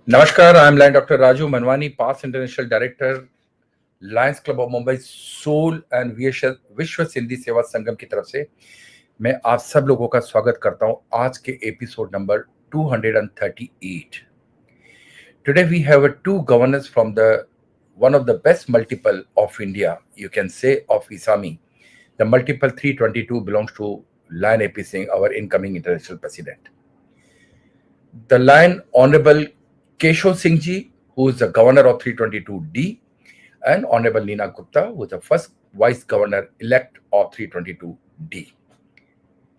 Namaskar, I am Lion Dr. Raju Manwani, past international director, Lions Club of Mumbai Soul and Vishwa Sindhi सेवा संगम की तरफ से मैं आप सब लोगों का स्वागत करता हूं आज के episode number 238. Today we have two governors from the one of the best multiple of India, you can say of Isami. The multiple 322 belongs to Lion AP Singh, our incoming international president. The Lion Honorable Keshav Singh Ji, who is the governor of 322D, and Honorable Neena Gupta, who is the first Vice Governor elect of 322D.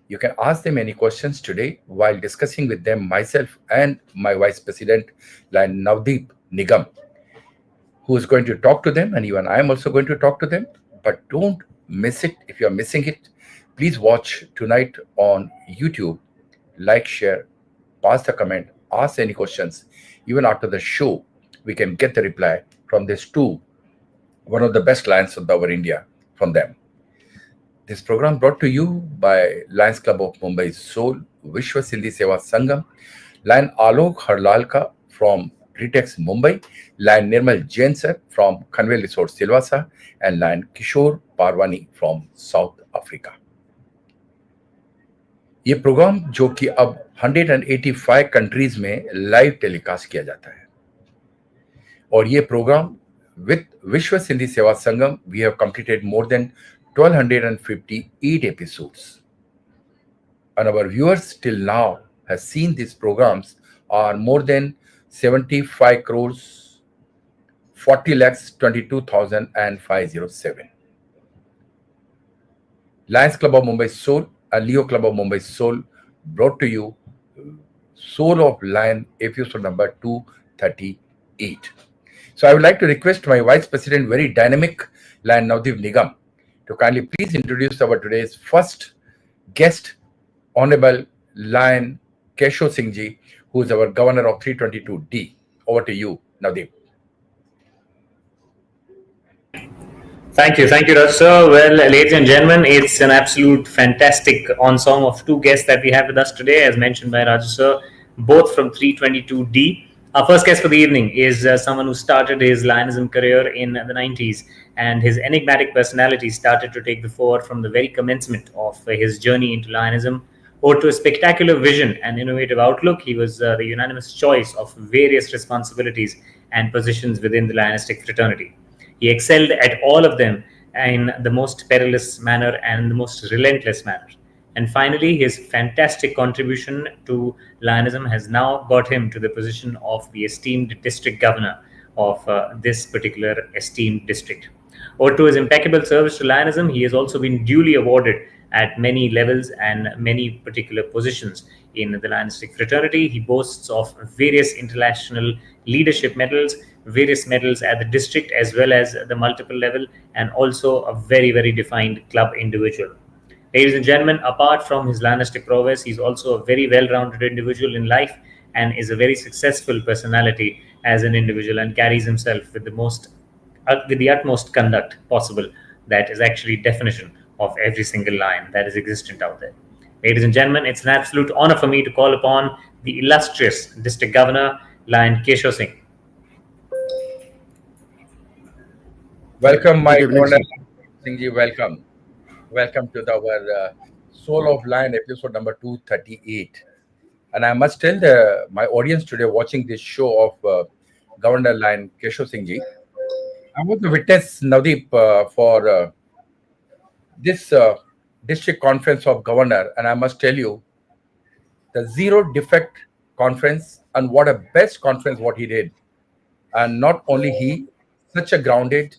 You can ask them any questions today while discussing with them myself and my Vice President, Lion Navdeep Nigam, who is going to talk to them, and even I am also going to talk to them. But don't miss it. If you are missing it, please watch tonight on YouTube. Like, share, pass the comment, ask any questions. Even after the show, we can get the reply from these two, one of the best Lions of our India, from them. This program brought to you by Lions Club of Mumbai Soul, Vishwa Sindhi Seva Sangam, Lion Alok Harlalka from Ritex Mumbai, Lion Nirmal Jain sir from Khanvel Resort Silvassa, and Lion Kishore Parwani from South Africa. ये programme जो कि अब 185 countries में live telecast किया जाता है और ये programme with Vishwa Sindhi Seva Sangam, we have completed more than 1258 episodes. And our viewers till now have seen these programs are more than 75 crores 40 lakhs 22,000 and 507. Lions Club of Mumbai Soul and Leo Club of Mumbai Soul brought to you Soul of Lion episode number 238. So I would like to request my Vice President, very dynamic, Lion Navdeep Nigam, to kindly please introduce our today's first guest, Honorable Lion Keshav Singh Ji, who is our Governor of 322D. Over to you, Navdeep. Thank you, Raj sir. Well, ladies and gentlemen, it's an absolute fantastic ensemble of two guests that we have with us today, as mentioned by Raj sir, both from 322D. Our first guest for the evening is someone who started his Lionism career in the 90s, and his enigmatic personality started to take the fore from the very commencement of his journey into Lionism. Owed to a spectacular vision and innovative outlook, he was the unanimous choice of various responsibilities and positions within the Lionistic fraternity. He excelled at all of them in the most perilous manner and the most relentless manner. And finally, his fantastic contribution to Lionism has now got him to the position of the esteemed district governor of this particular esteemed district. Owed to his impeccable service to Lionism, he has also been duly awarded at many levels and many particular positions in the Lionistic fraternity. He boasts of various international leadership medals, various medals at the district as well as the multiple level, and also a very, very defined club individual. Ladies and gentlemen, apart from his Lionistic prowess, he's also a very well-rounded individual in life and is a very successful personality as an individual, and carries himself with the utmost conduct possible. That is actually definition of every single Lion that is existent out there. Ladies and gentlemen, it's an absolute honor for me to call upon the illustrious District Governor, Lion Keshav Singh. Welcome, my Governor Singh Ji. Welcome. Welcome to our Soul of Lion episode number 238. And I must tell my audience today watching this show of Governor Lion Keshav Singh Ji, I was the witness, Navdeep, for this district conference of governor, and I must tell you, the zero defect conference, and what a best conference what he did. And not only he, such a grounded,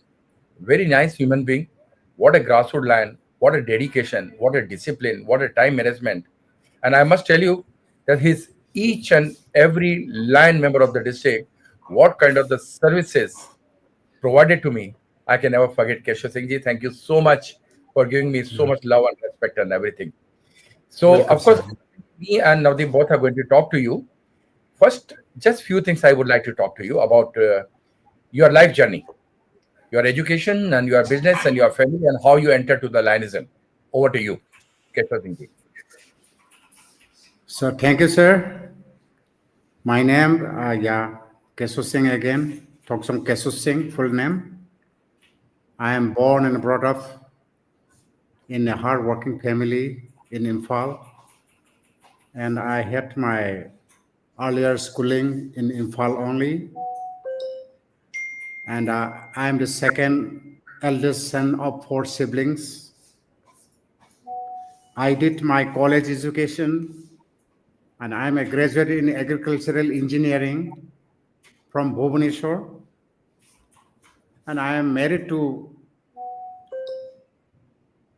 very nice human being, what a grassroots Lion, what a dedication, what a discipline, what a time management. And I must tell you that his each and every Lion member of the district, what kind of the services provided to me, I can never forget. Keshav Singh Ji, thank you so much for giving me so much love and respect and everything. So, welcome, of course, me and Navdeep both are going to talk to you. First, just few things I would like to talk to you about your life journey, your education and your business and your family, and how you entered to the Lionism. Over to you, Keshav Singh Ji. So, thank you, sir. My name, Keshu Singh again, Thoksong Keshu Singh, full name. I am born and brought up in a hard-working family in Imphal, and I had my earlier schooling in Imphal only. And I am the second eldest son of 4 siblings. I did my college education, and I am a graduate in agricultural engineering from Bhubaneswar. And I am married to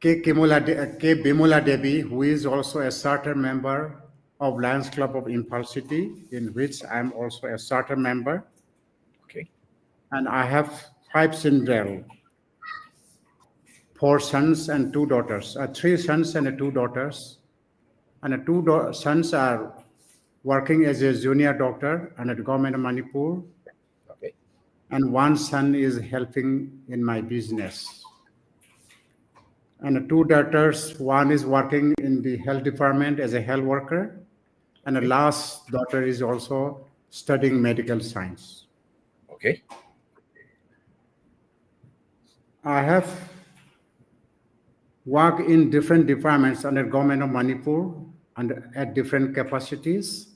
K. Bimula Devi, who is also a charter member of Lions Club of Imphal City, in which I am also a charter member. Okay. And I have 5 children, 4 sons and 2 daughters, 3 sons and 2 daughters. And the 2 sons are working as a junior doctor and at the government of Manipur. Okay. And 1 son is helping in my business. And the 2 daughters, 1 is working in the health department as a health worker, and the last daughter is also studying medical science. Okay. I have worked in different departments under government of Manipur and at different capacities,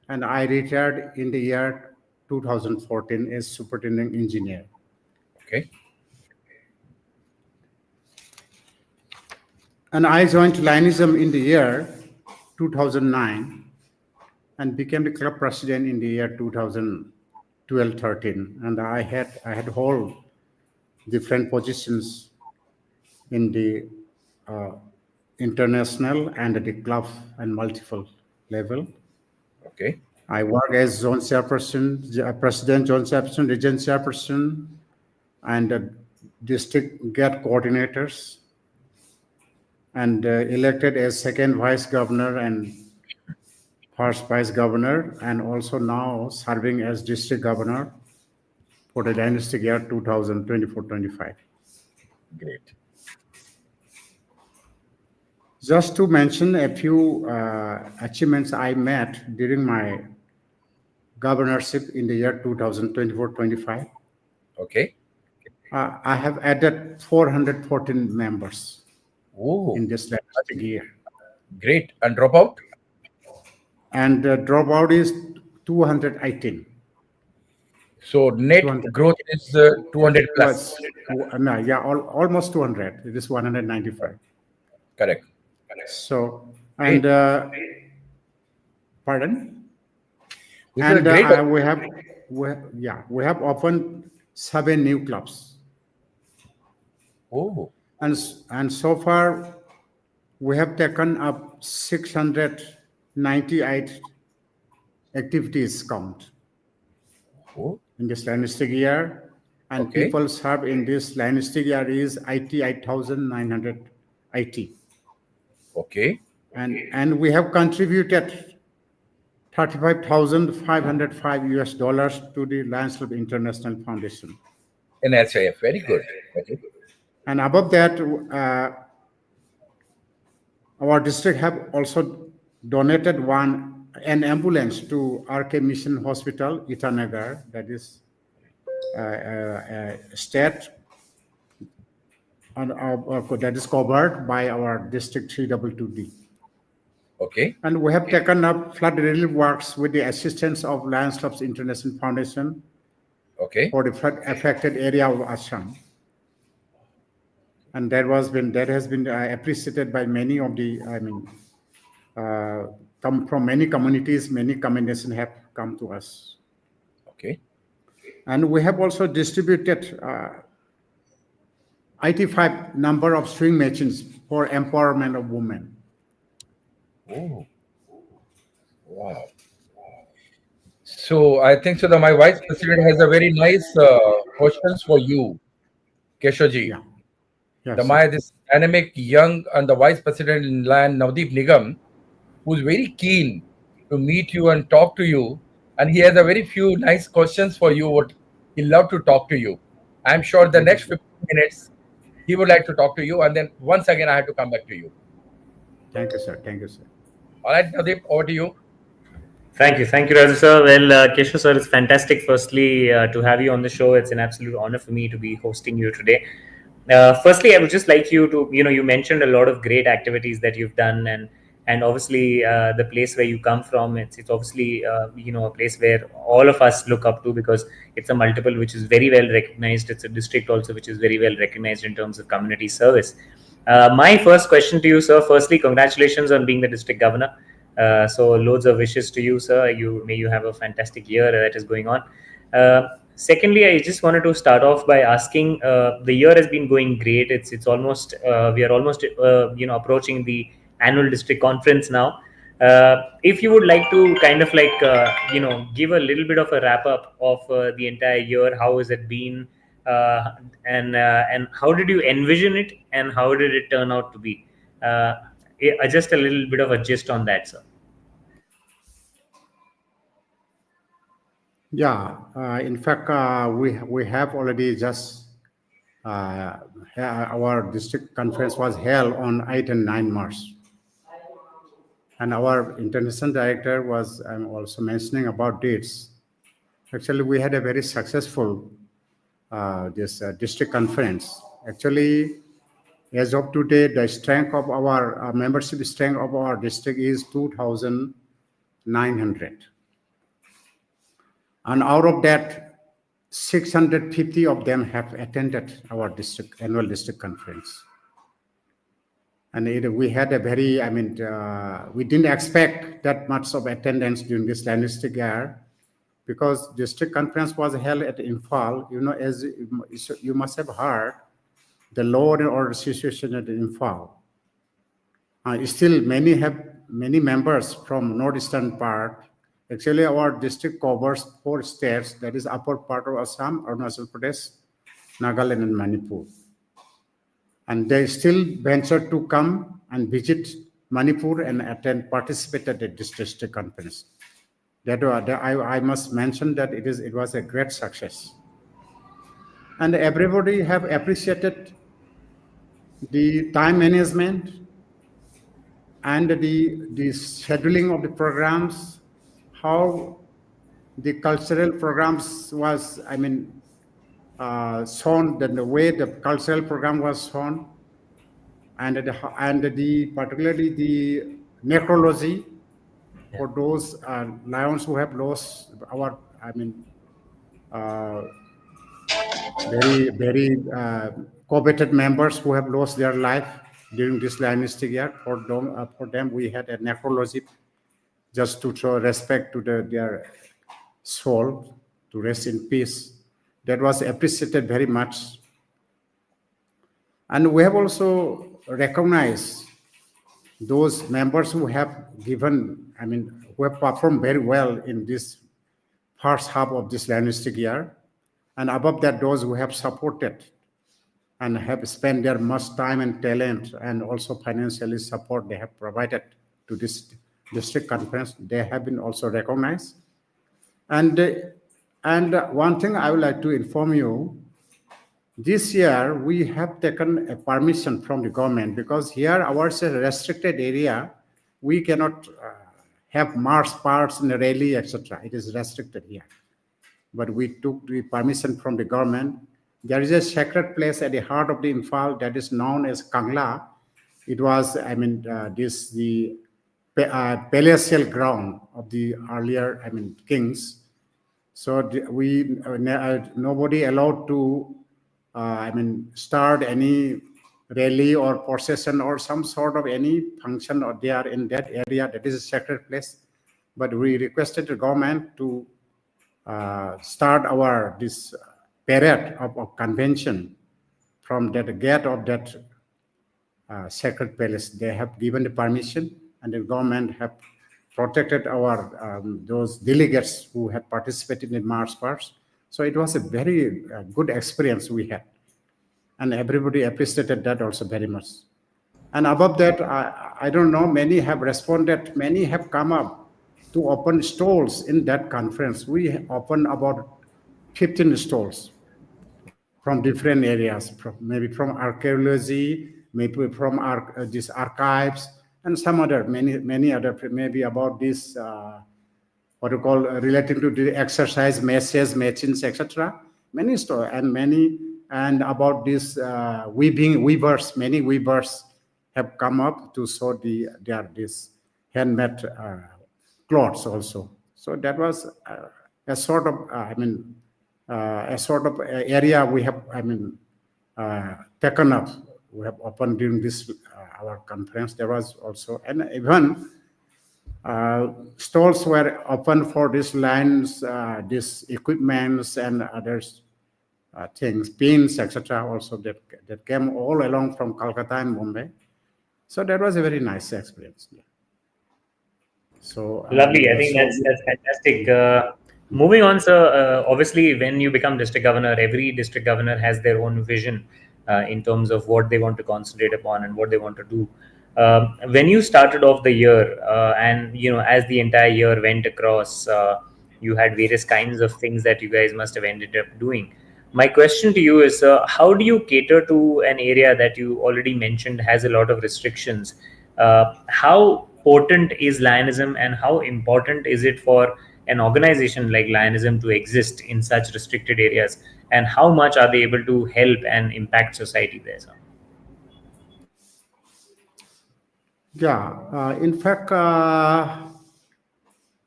and I retired in the year 2014 as superintendent engineer. Okay. And I joined Lionism in the year 2009 and became the club president in the year 2012-13. And I had hold different positions in the international and at the club and multiple level. Okay. I work as zone chairperson, president, zone chairperson, region chairperson, and district GAT coordinators, and elected as second vice governor and first vice governor, and also now serving as district governor for the dynastic year 2024-25. Great. Just to mention a few achievements I met during my governorship in the year 2024-25. Okay. I have added 414 members Oh, in this last year. great. And dropout? And dropout is 218. So net 200. growth is 200 plus. Almost 200. It is 195. Correct. So, and pardon? This is And great. we have opened 7 new clubs. Oh, And so far, we have taken up 698 activities count oh, in this dynastic year, and Okay. people served in this dynastic year is 88,980, okay. and we have contributed $35,505 to the Lions Club International Foundation. In SIF, very good. Okay. And above that, our district have also donated an ambulance to RK Mission Hospital, Itanagar, that is state, and that is covered by our district 322D. Okay. And we have taken up flood relief works with the assistance of Lions Clubs International Foundation Okay. for the flood affected area of Assam. And that has been appreciated by many of the, come from many communities, many commendations have come to us. Okay. And we have also distributed 85 number of swing machines for empowerment of women. Oh, wow. So I think so that my vice president has a very nice questions for you, Keshaji. Yeah. Yes, This dynamic young and the vice president in land, Navdeep Nigam, who's very keen to meet you and talk to you. And he has a very few nice questions for you. What he'd love to talk to you. I'm sure the next 15 minutes he would like to talk to you. And then once again, I have to come back to you. Thank you, sir. Thank you, sir. All right, Navdeep, over to you. Thank you, Raju sir. Well, Keshav sir, it's fantastic. Firstly, to have you on the show. It's an absolute honor for me to be hosting you today. Firstly, I would just like you to, you mentioned a lot of great activities that you've done, and obviously the place where you come from, it's obviously a place where all of us look up to, because it's a multiple which is very well recognized. It's a district also which is very well recognized in terms of community service. My first question to you, sir. Firstly, congratulations on being the district governor. So loads of wishes to you, sir. May you have a fantastic year that is going on. Secondly, I just wanted to start off by asking, the year has been going great. It's almost we are almost approaching the annual district conference now. If you would like to kind of like give a little bit of a wrap up of the entire year, how has it been, and how did you envision it, and how did it turn out to be? Just a little bit of a gist on that, sir. Yeah, in fact, we have already just our district conference was held on 8 and 9 March. And our international director was also mentioning about dates. Actually, we had a very successful district conference. Actually, as of today, the strength of our membership strength of our district is 2,900. And out of that, 650 of them have attended our annual district conference. And we had a very, we didn't expect that much of attendance during this linguistic year, because district conference was held at Imphal. As you must have heard, the law and order situation at Imphal. Still, many members from northeastern part. Actually, our district covers 4 states, that is upper part of Assam, Arunachal Pradesh, Nagaland, and Manipur. And they still ventured to come and visit Manipur and participate at the district conference. I must mention that it was a great success. And everybody have appreciated the time management and the scheduling of the programs, how the cultural programs was, shown, the way the cultural program was shown, and particularly the necrology for those lions who have lost our, very coveted members who have lost their life during this linguistic year. For them, we had a necrology just to show respect to their soul, to rest in peace. That was appreciated very much. And we have also recognized those members who have given, who have performed very well in this first half of this linguistic year. And above that, those who have supported and have spent their much time and talent, and also financially support they have provided to this district conference, they have been also recognized. And one thing I would like to inform you, this year we have taken a permission from the government, because here ours is a restricted area. We cannot have march parts in the rally, etc. It is restricted here. But we took the permission from the government. There is a sacred place at the heart of the Imphal that is known as Kangla. It was, the palatial ground of the earlier, kings. So nobody allowed to, start any rally or procession or some sort of any function or there in that area. That is a sacred place. But we requested the government to start this parade of convention from that gate of that sacred palace. They have given the permission, and the government have protected our those delegates who had participated in march parts. So it was a very good experience we had, and everybody appreciated that also very much. And above that, I don't know, many have responded, many have come up to open stalls in that conference. We opened about 15 stalls from different areas, maybe from archaeology, maybe from these archives, and some other, many other, maybe about this what you call relating to the exercise messes, machines, etc. Many store and many and about this weavers. Many weavers have come up to show their this handmade clothes also. So that was a sort of a sort of area we have taken up. We have opened during this our conference. There was also, and even stalls were open for these lines, these equipments and others things, pins, etc. Also that came all along from Calcutta and Bombay. So that was a very nice experience. So Lovely. I think that's fantastic. Moving on, sir. Obviously, when you become district governor, every district governor has their own vision in terms of what they want to concentrate upon and what they want to do. When you started off the year, and as the entire year went across, you had various kinds of things that you guys must have ended up doing. My question to you is, how do you cater to an area that you already mentioned has a lot of restrictions? How potent is Lionism, and how important is it for an organization like Lionism to exist in such restricted areas? And how much are they able to help and impact society there, sir? Yeah, in fact,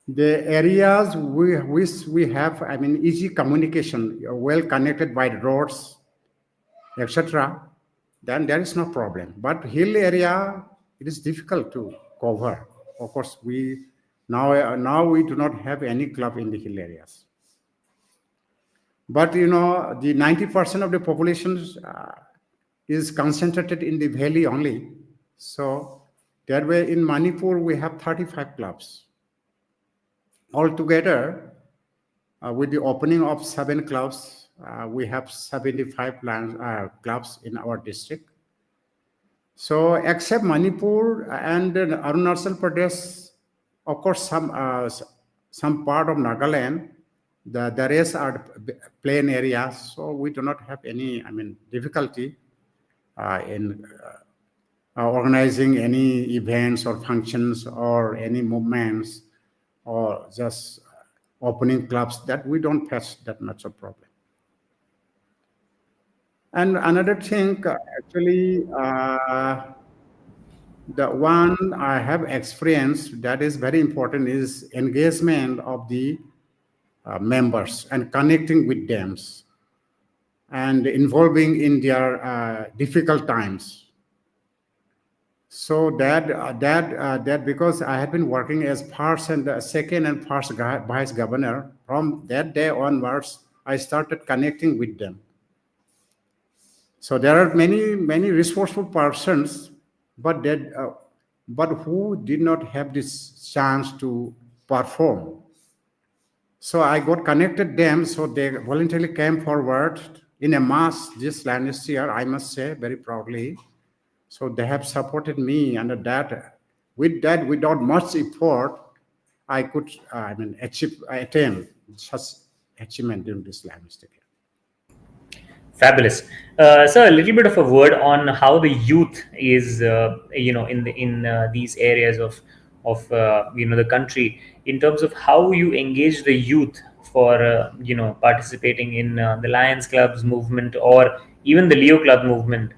the areas we have, easy communication, well connected by roads, etc., then there is no problem. But hill area, it is difficult to cover. Of course, we now we do not have any club in the hill areas. But the 90% of the population is concentrated in the valley only. So that way, in Manipur, we have 35 clubs. Altogether, with the opening of 7 clubs, we have 75 clubs in our district. So, except Manipur and Arunachal Pradesh, of course, some part of Nagaland, the rest are plain areas. So we do not have any, difficulty in organizing any events or functions or any movements or just opening clubs, that we don't face that much of problem. And another thing, actually, the one I have experienced that is very important is engagement of the members and connecting with them and involving in their difficult times. So that because I have been working as first and second and first vice governor, from that day onwards, I started connecting with them. So there are many resourceful persons, but who did not have this chance to perform. So I got connected them, so they voluntarily came forward in a mass this last year, I must say very proudly. So they have supported me under that. With that, without much effort, I could attain such achievement during this last year. Fabulous. So a little bit of a word on how the youth is, in these areas of the country, in terms of how you engage the youth for participating in the Lions Clubs movement or even the Leo Club movement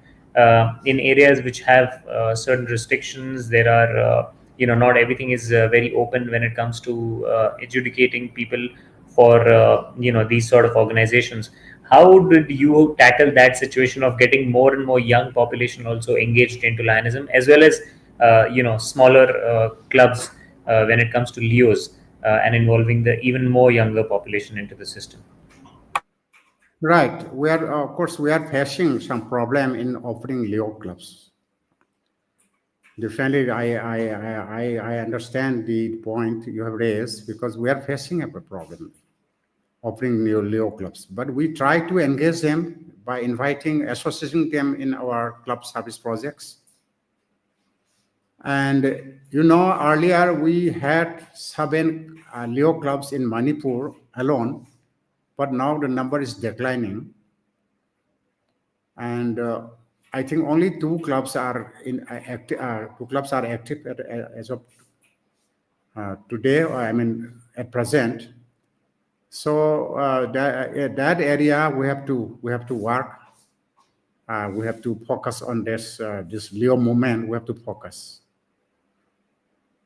in areas which have certain restrictions. There are not everything is very open when it comes to educating people for these sort of organizations. How did you tackle that situation of getting more and more young population also engaged into Lionism, as well as smaller clubs when it comes to Leos and involving the even more younger population into the system? Right. We are, of course, we are facing some problem in opening Leo clubs. Definitely, I understand the point you have raised, because we are facing a problem opening new Leo clubs. But we try to engage them by associating them in our club service projects. And earlier we had 7 Leo clubs in Manipur alone, but now the number is declining. And I think only 2 clubs are active. 2 clubs are active as of today. at present. So that area we have to work. We have to focus on this Leo movement. We have to focus.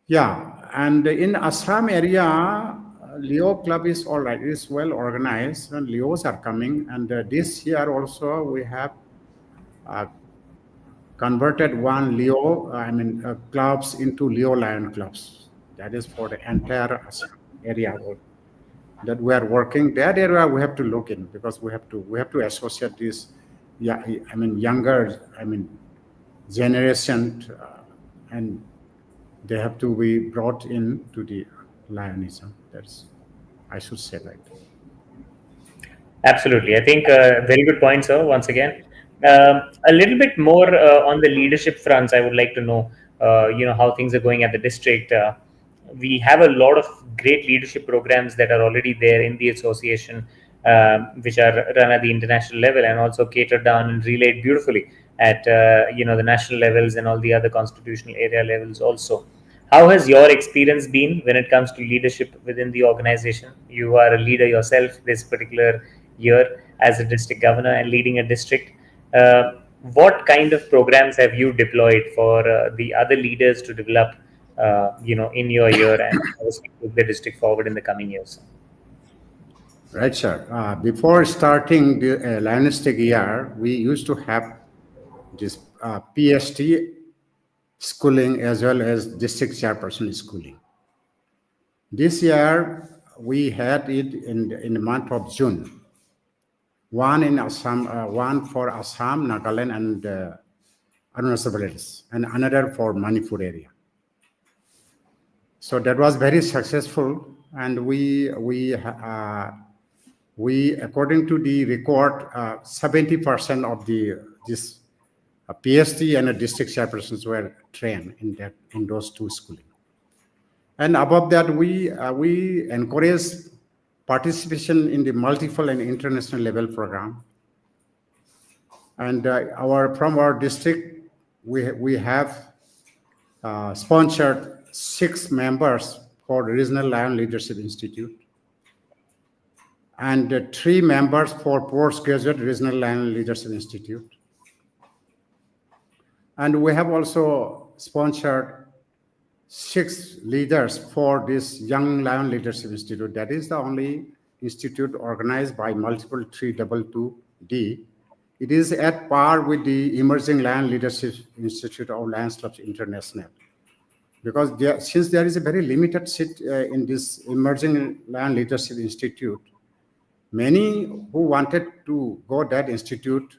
Yeah, and in Assam area, Leo club is all right. It's well organized, and Leos are coming. And this year also we have converted one Leo, clubs into Leo Lion clubs. That is for the entire Assam area that we are working. That area we have to look in, because we have to associate this, younger, generation, and they have to be brought in to the Lionism. I should say that. Absolutely. I think very good point, sir. Once again, a little bit more on the leadership fronts. I would like to know, how things are going at the district. We have a lot of great leadership programs that are already there in the association, which are run at the international level and also catered down and relayed beautifully at the national levels and all the other constitutional area levels also. How has your experience been when it comes to leadership within the organization? You are a leader yourself this particular year as a district governor and leading a district. What kind of programs have you deployed for the other leaders to develop, in your year and move the district forward in the coming years? Right, sir. Before starting the Lionistic year, we used to have this PST schooling as well as district chairperson schooling. This year we had it in the month of June. One in Assam, one for Assam, Nagaland, and Arunachal Pradesh, and another for Manipur area. So that was very successful, and we according to the record, 70% of this PST and district chairpersons were trained in those two schooling. And above that, we encourage participation in the multiple and international level program. And from our district, we have sponsored 6 members for the Regional Lion Leadership Institute, and 3 members for postgraduate Regional Lion Leadership Institute. And we have also sponsored 6 leaders for this Young Lion Leadership Institute. That is the only institute organized by multiple 322D. It is at par with the Emerging Lion Leadership Institute of Lions Clubs International. Because since there is a very limited seat in this Emerging Lion Leadership Institute, many who wanted to go that institute,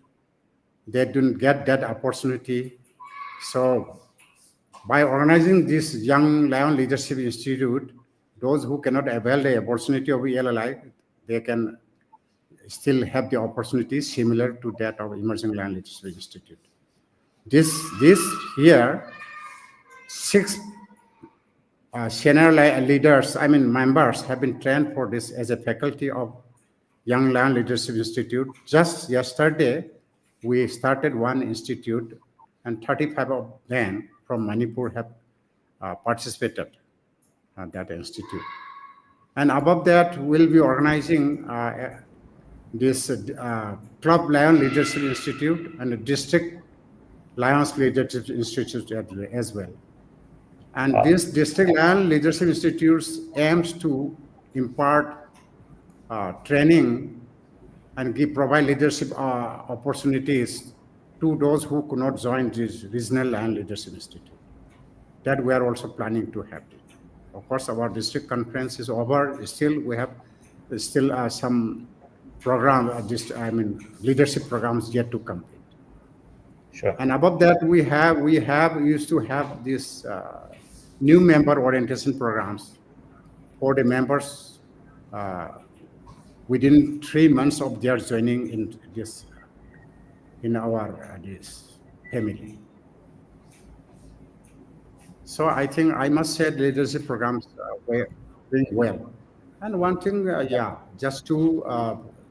they didn't get that opportunity. So by organizing this Young Lion Leadership Institute, those who cannot avail the opportunity of ELLI, they can still have the opportunity similar to that of Emerging Lion Leadership Institute. This year, 6 senior leaders, members, have been trained for this as a faculty of Young Lion Leadership Institute. Just yesterday, we started one institute, and 35 of them from Manipur have participated at that institute. And above that, we'll be organizing this Club Lion Leadership Institute and the District Lions Leadership Institute as well. And this District Lion Leadership Institute aims to impart training and provide leadership opportunities to those who could not join this Regional Lion Leadership Institute. That we are also planning to have it. Of course, our district conference is over. Still, we have some program, leadership programs yet to complete. Sure. And above that, we used to have this new member orientation programs for the members within 3 months of their joining in our this family. So I think I must say leadership programs were doing well. And one thing, just to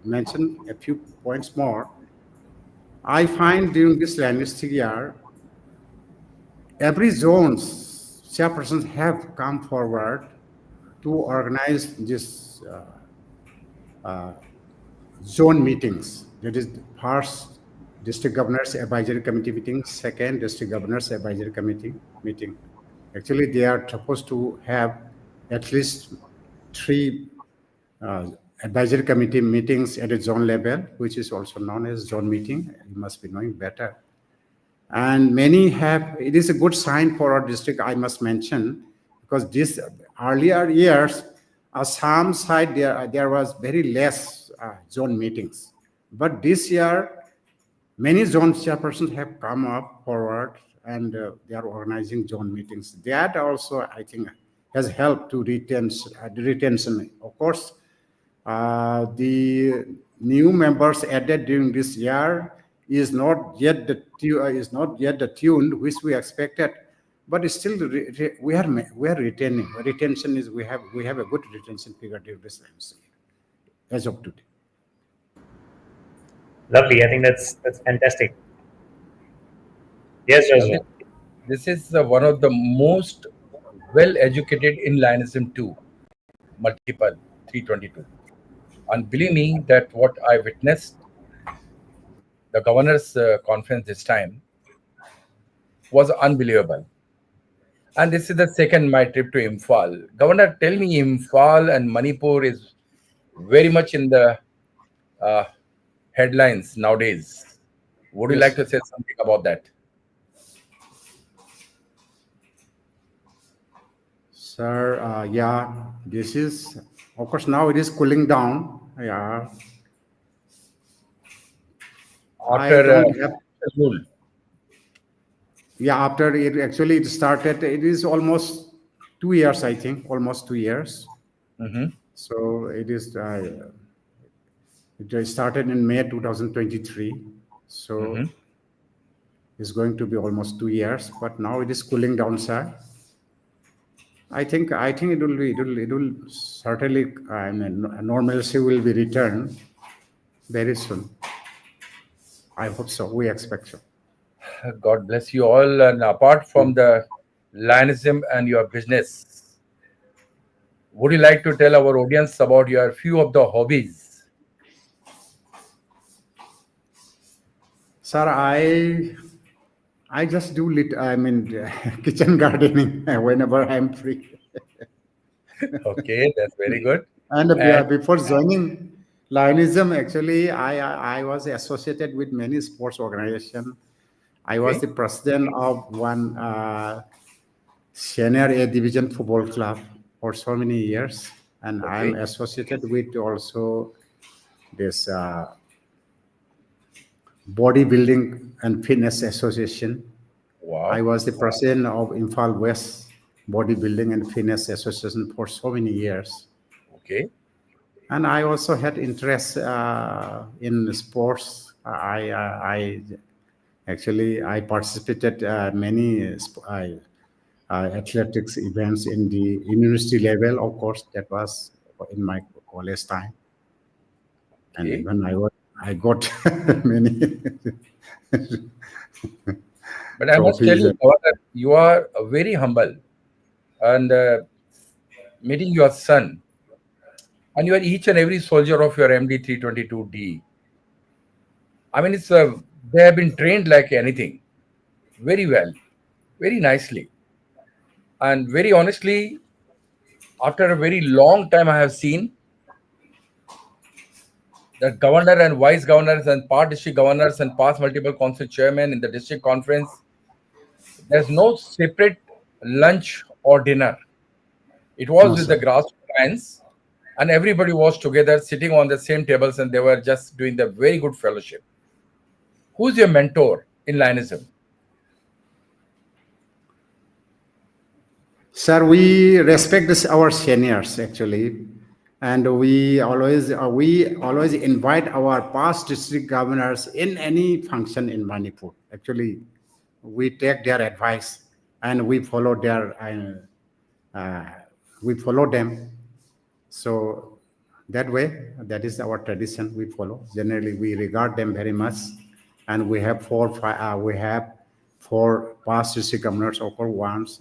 mention a few points more, I find during this Lionistic year, every zone's chairpersons have come forward to organize this zone meetings. That is first district governors advisory committee meeting, second district governors advisory committee meeting. Actually, they are supposed to have at least 3 advisory committee meetings at a zone level, which is also known as zone meeting. You must be knowing better. And many have, it is a good sign for our district, I must mention, because this earlier years, Assam side, there was very less zone meetings. But this year, many zone chairpersons have come up forward and they are organizing zone meetings. That also, I think, has helped to retention. Of course, the new members added during this year is not yet the tune which we expected, but still we are retaining. Retention is we have a good retention figure during this time as of today. Lovely. I think that's fantastic. Yes, Raju. This is one of the most well-educated in Lionism 2, multiple 322. And believe me that what I witnessed, the governor's conference this time was unbelievable. And this is the second my trip to Imphal. Governor, tell me, Imphal and Manipur is very much in the headlines nowadays. Would you like to say something about that? Sir, yeah, this is, of course, now it is cooling down. Yeah. After after it started, it is almost 2 years, I think, almost 2 years. So it is, it started in May 2023. So it's going to be almost 2 years, but now it is cooling down, sir. I think it will certainly, I mean, normalcy will be returned very soon. I hope so. We expect so. God bless you all. And apart from the Lionism and your business, would you like to tell our audience about your few of the hobbies? Sir, I just do kitchen gardening whenever I'm free. Okay, that's very good. And before joining Lionism, actually, I was associated with many sports organizations. I was the president of one senior A division football club for so many years, and I'm associated with also this bodybuilding and fitness association. Wow. I was the president of Imphal West Bodybuilding and Fitness Association for so many years. Okay. And I also had interest in sports. I participated many athletics events in the university level. Of course, that was in my college time. And even I got many. But I must tell you, you are very humble, and meeting your son, and you are each and every soldier of your MD 322D. I mean, it's they have been trained like anything, very well, very nicely, and very honestly, after a very long time, I have seen that governor and vice governors and part district governors and past multiple council chairmen in the district conference, there's no separate lunch or dinner. It was with the grassroots clients, and everybody was together sitting on the same tables, and they were just doing the very good fellowship. Who's your mentor in Lionism? Sir, we respect our seniors actually, and we always invite our past district governors in any function in Manipur. Actually, we take their advice and we follow them. So that way, that is our tradition. We follow. Generally, we regard them very much, and we have four past district governors. Of course,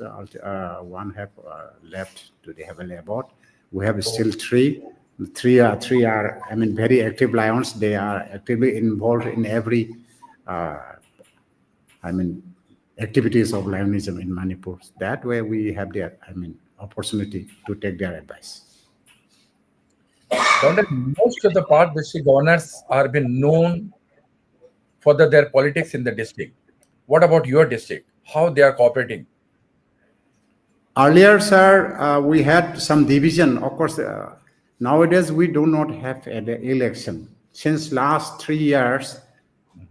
one have left to the heavenly abode, We have still three. Three are, I mean, very active Lions. They are actively involved in every, I mean, activities of Lionism in Manipur. That way we have the, I mean, opportunity to take their advice. Governor, most of the part district governors are been known for their politics in the district. What about your district? How they are cooperating? Earlier, sir, we had some division. Of course, nowadays we do not have an election. Since last 3 years,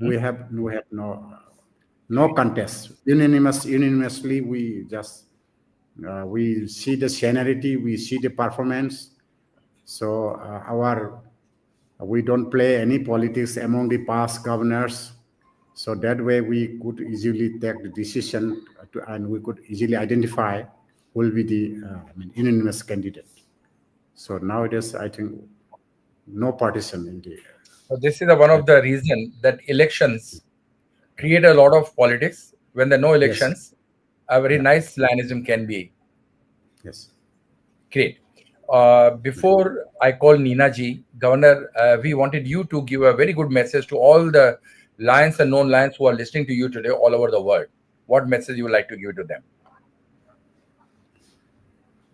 we have no contest. Unanimously, we just we see the seniority, we see the performance. So we don't play any politics among the past governors. So that way we could easily take the decision and we could easily identify who will be the unanimous candidate. So nowadays, I think no partisan in the. So this is one of the reasons that elections create a lot of politics. When there are no elections, a very nice Lionism can be. Yes. Great. Before I call Neena ji, Governor, we wanted you to give a very good message to all the Lions and non-Lions who are listening to you today all over the world. What message you would like to give to them?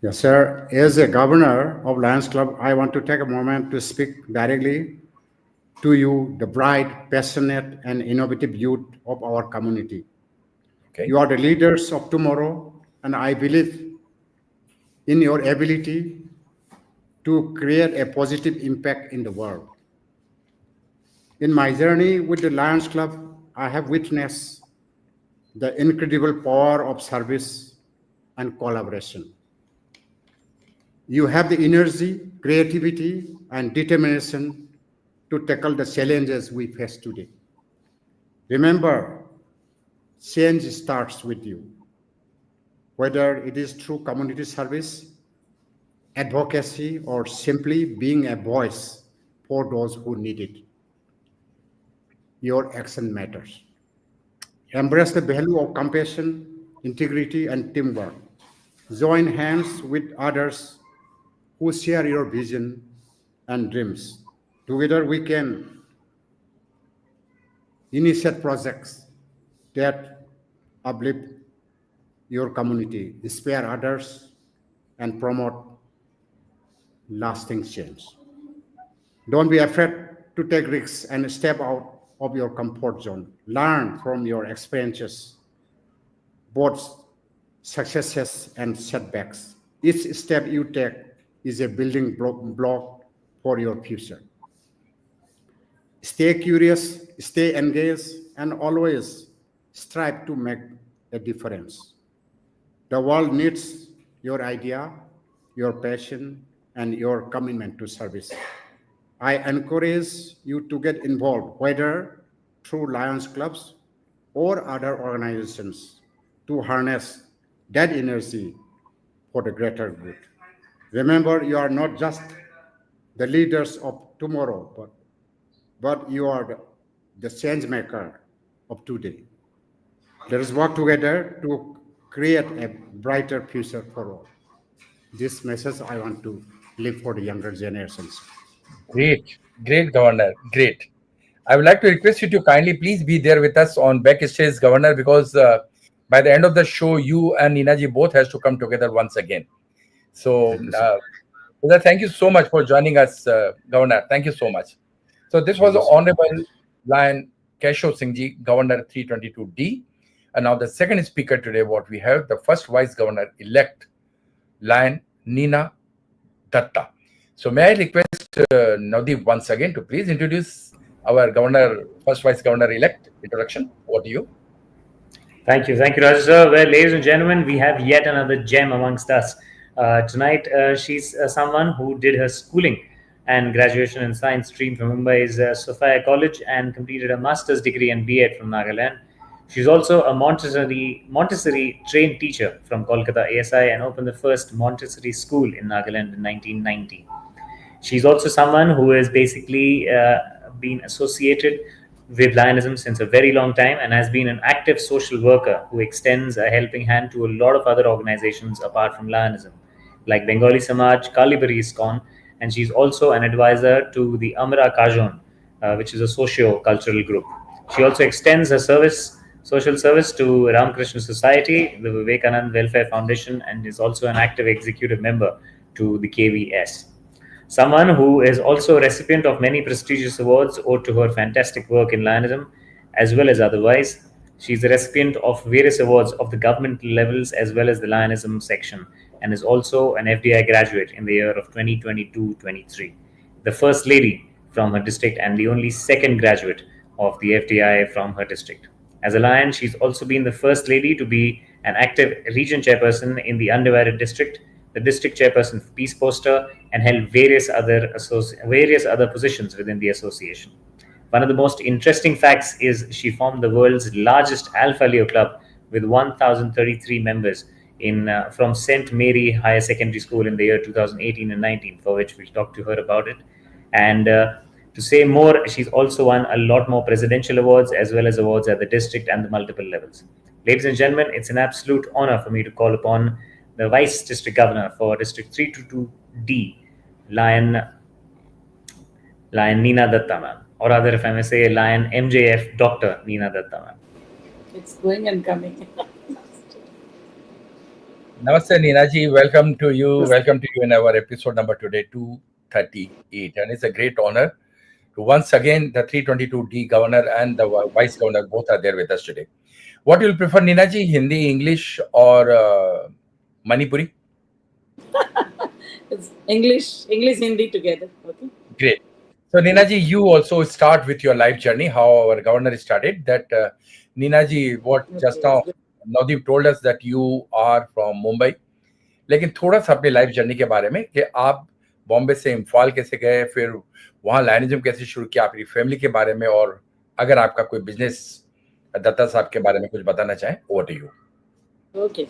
Yes, sir. As a governor of Lions Club, I want to take a moment to speak directly to you, the bright, passionate, and innovative youth of our community. Okay. You are the leaders of tomorrow, and I believe in your ability to create a positive impact in the world. In my journey with the Lions Club, I have witnessed the incredible power of service and collaboration. You have the energy, creativity, and determination to tackle the challenges we face today. Remember, change starts with you, whether it is through community service, advocacy, or simply being a voice for those who need it. Your action matters. Embrace the value of compassion, integrity, and teamwork. Join hands with others who share your vision and dreams. Together we can initiate projects that uplift your community, inspire others, and promote lasting change. Don't be afraid to take risks and step out of your comfort zone. Learn from your experiences, both successes and setbacks. Each step you take is a building block for your future. Stay curious, stay engaged, and always strive to make a difference. The world needs your idea, your passion, and your commitment to service. I encourage you to get involved, whether through Lions Clubs or other organizations, to harness that energy for the greater good. Remember, you are not just the leaders of tomorrow, but you are the change maker of today. Let us work together to create a brighter future for all. This message I want to leave for the younger generations. Great, great, Governor, great. I would like to request you to kindly please be there with us on backstage, Governor, because by the end of the show, you and Neena ji both has to come together once again. So, thank you so much for joining us, Governor. Thank you so much. So this was the Honorable Lion Keshav Singh ji, Governor 322D. And now the second speaker today, what we have, the first Vice Governor-elect, Lion Neena Datta. So may I request Navdeep once again to please introduce our Governor, first Vice Governor-elect introduction. Over to you. Thank you, Raj sir. Well, ladies and gentlemen, we have yet another gem amongst us. Tonight, she's someone who did her schooling and graduation in science stream from Mumbai's Sophia College and completed a master's degree and B.Ed from Nagaland. She's also a Montessori trained teacher from Kolkata ASI and opened the first Montessori school in Nagaland in 1990. She's also someone who has basically been associated with Lionism since a very long time and has been an active social worker who extends a helping hand to a lot of other organizations apart from Lionism. like Bengali Samaj, Kalibari ISKCON, and she's also an advisor to the Amra Kajon, which is a socio-cultural group. She also extends her social service to Ramakrishna Society, the Vivekanand Welfare Foundation, and is also an active executive member to the KVS. Someone who is also a recipient of many prestigious awards owed to her fantastic work in Lionism, as well as otherwise. She is a recipient of various awards of the government levels as well as the Lionism section, and is also an FDI graduate in the year of 2022-23. The first lady from her district and the only second graduate of the FDI from her district. As a Lion, she's also been the first lady to be an active region chairperson in the undivided district, the district chairperson for Peace Poster, and held various other positions within the association. One of the most interesting facts is she formed the world's largest Alpha Leo club with 1,033 members from St. Mary Higher Secondary School in the year 2018 and 19, for which we'll talk to her about it. And to say more, she's also won a lot more presidential awards as well as awards at the district and the multiple levels. Ladies and gentlemen, it's an absolute honor for me to call upon the Vice District Governor for District 322D, Lion Neena Datta ma'am, or rather, if I may say, Lion MJF Dr. Neena Datta ma'am. It's going and coming. Namaste, Neenaji. Welcome to you. Welcome to you in our episode number today, 238. And it's a great honor to once again the 322D governor and the vice governor both are there with us today. What you'll prefer, Neenaji, Hindi, English, or Manipuri? It's English, Hindi together. Okay. Great. So, Neenaji, you also start with your life journey, how our governor started. That Neenaji, what just now Navdeep told us that you are from Mumbai. लेकिन थोड़ा सा अपनी life journey के बारे में कि आप बॉम्बे से इम्फाल कैसे गए, फिर वहाँ लायनिज्म कैसे शुरू किया, अपनी फैमिली के बारे में, और अगर आपका कोई बिजनेस दत्ता साहब के बारे में कुछ बताना चाहें, over to you. Okay.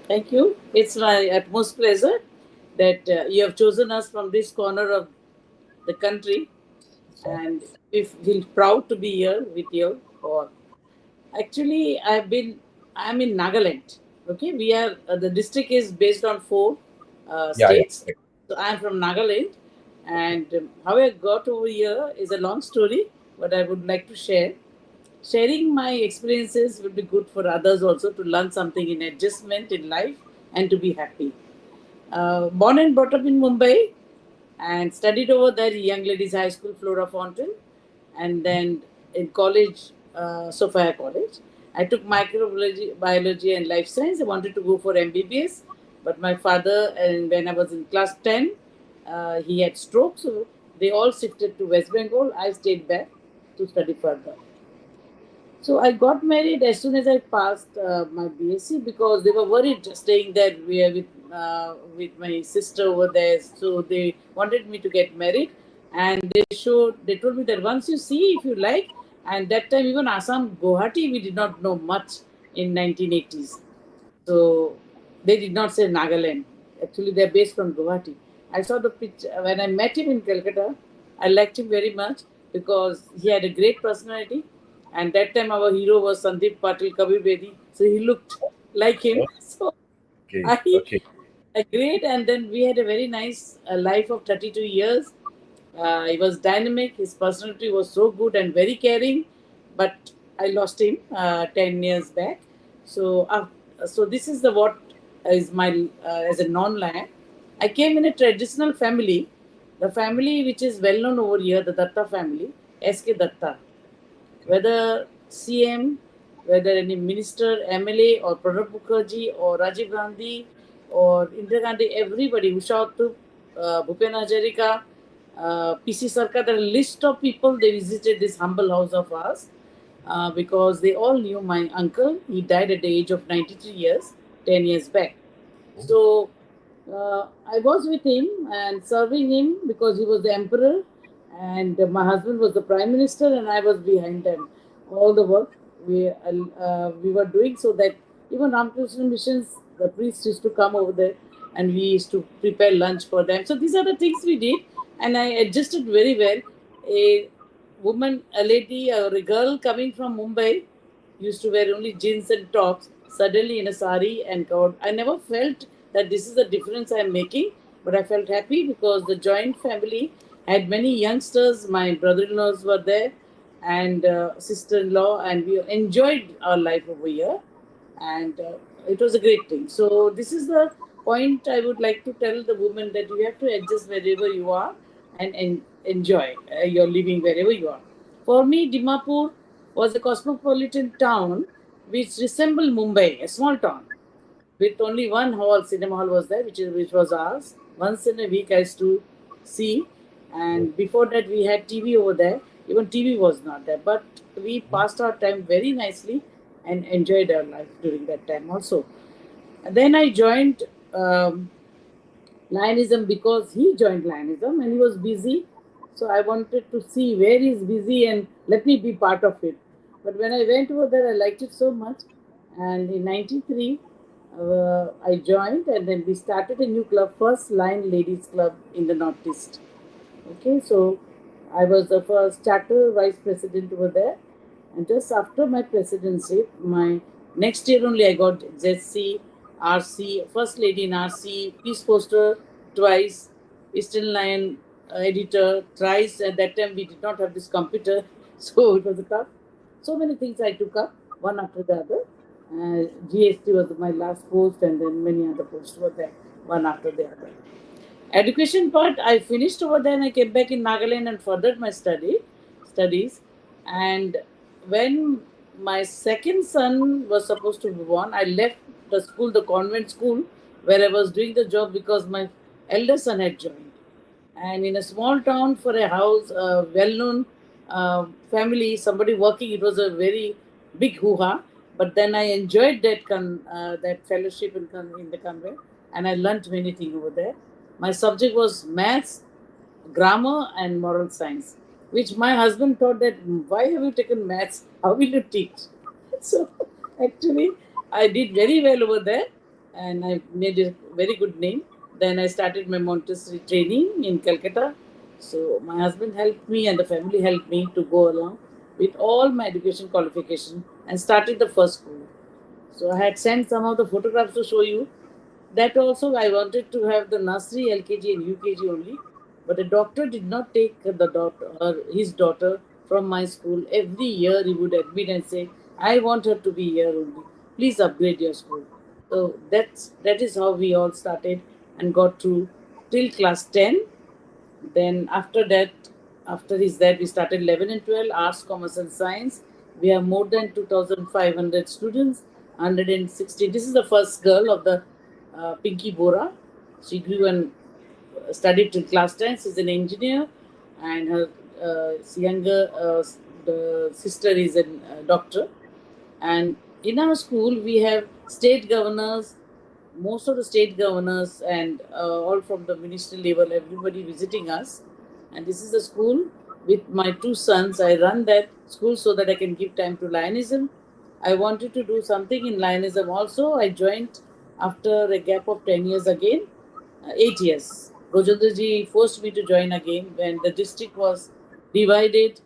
Thank you. It's my utmost pleasure that you have chosen us from this corner of the country, and we feel proud to be here with you all. Actually, I'm in Nagaland. Okay, we are the district is based on 4 states. Yeah. So I'm from Nagaland, and how I got over here is a long story, but I would like to share. Sharing my experiences will be good for others also to learn something in adjustment in life and to be happy. Born and brought up in Mumbai and studied over there Young Ladies High School, Flora Fountain, and then in college, Sophia College. I took microbiology and life science. I wanted to go for MBBS, but my father, and when I was in class 10, he had stroke, so they all shifted to West Bengal. I stayed back to study further. So I got married as soon as I passed my BSc because they were worried staying there with my sister over there. So they wanted me to get married, and they told me that once you see if you like. And that time even Assam, Guwahati, we did not know much in 1980s. So they did not say Nagaland. Actually, they're based from Guwahati. I saw the picture when I met him in Calcutta. I liked him very much because he had a great personality. And that time our hero was Sandeep Patil Kabir Bedi. So he looked like him. So I agreed. And then we had a very nice life of 32 years. He was dynamic. His personality was so good and very caring. But I lost him 10 years back. So this is what is my, as a non-Lion. I came in a traditional family. The family which is well known over here, the Datta family, S.K. Datta. Whether CM, whether any minister, MLA, or Pranab Mukherjee, or Rajiv Gandhi, or Indira Gandhi, everybody, Usha Uttup, Bhupen Hazarika, PC Sarkar, there are a list of people, they visited this humble house of ours because they all knew my uncle. He died at the age of 93 years, 10 years back. So I was with him and serving him because he was the emperor. And my husband was the prime minister, and I was behind them. All the work we were doing, so that even Ramakrishna missions, the priests used to come over there, and we used to prepare lunch for them. So these are the things we did, and I adjusted very well. A woman, a lady, or a girl coming from Mumbai used to wear only jeans and tops. Suddenly in a sari and covered. I never felt that this is the difference I'm making, but I felt happy because the joint family had many youngsters. My brother-in-laws were there and sister-in-law, and we enjoyed our life over here, and it was a great thing. So this is the point I would like to tell the women, that you have to adjust wherever you are and enjoy your living wherever you are. For me, Dimapur was a cosmopolitan town which resembled Mumbai, a small town with only one hall, cinema hall was there, which was ours. Once in a week I used to see, and before that we had TV over there. Even TV was not there, but we passed our time very nicely and enjoyed our life during that time also. And then I joined Lionism because he joined Lionism and he was busy. So I wanted to see where he's busy and let me be part of it. But when I went over there, I liked it so much. And in 93, I joined, and then we started a new club, First Lion Ladies Club in the Northeast. Okay, so I was the first charter vice president over there. And just after my presidency, my next year only I got ZC, RC, First Lady in RC, Peace Poster twice, Eastern Lion editor thrice. At that time we did not have this computer, so it was a tough. So many things I took up, one after the other. GST was my last post, and then many other posts were there, one after the other. Education part, I finished over there and I came back in Nagaland and furthered my studies. And when my second son was supposed to be born, I left the school, the convent school, where I was doing the job because my elder son had joined. And in a small town for a house, a well-known family, somebody working, it was a very big hoo-ha. But then I enjoyed that fellowship in the convent, and I learnt many things over there. My subject was maths, grammar, and moral science, which my husband thought that, why have you taken maths? How will you teach? So actually, I did very well over there, and I made a very good name. Then I started my Montessori training in Calcutta. So my husband helped me and the family helped me to go along with all my education qualification and started the first school. So I had sent some of the photographs to show you. That also I wanted to have the nursery, LKG and UKG only. But the doctor did not take his daughter from my school. Every year he would admit and say, I want her to be here only. Please upgrade your school. So that is how we all started and got through till class 10. Then after that, we started 11 and 12, arts, commerce and science. We have more than 2,500 students, 160. This is the first girl of the Pinky Bora. She grew and studied till class 10. She's an engineer, and her younger the sister is a doctor. And in our school, we have state governors, most of the state governors, and all from the ministerial level, everybody visiting us. And this is the school with my two sons. I run that school so that I can give time to Lionism. I wanted to do something in Lionism also. I joined after a gap of 10 years again, 8 years. Rojendraji forced me to join again when the district was divided.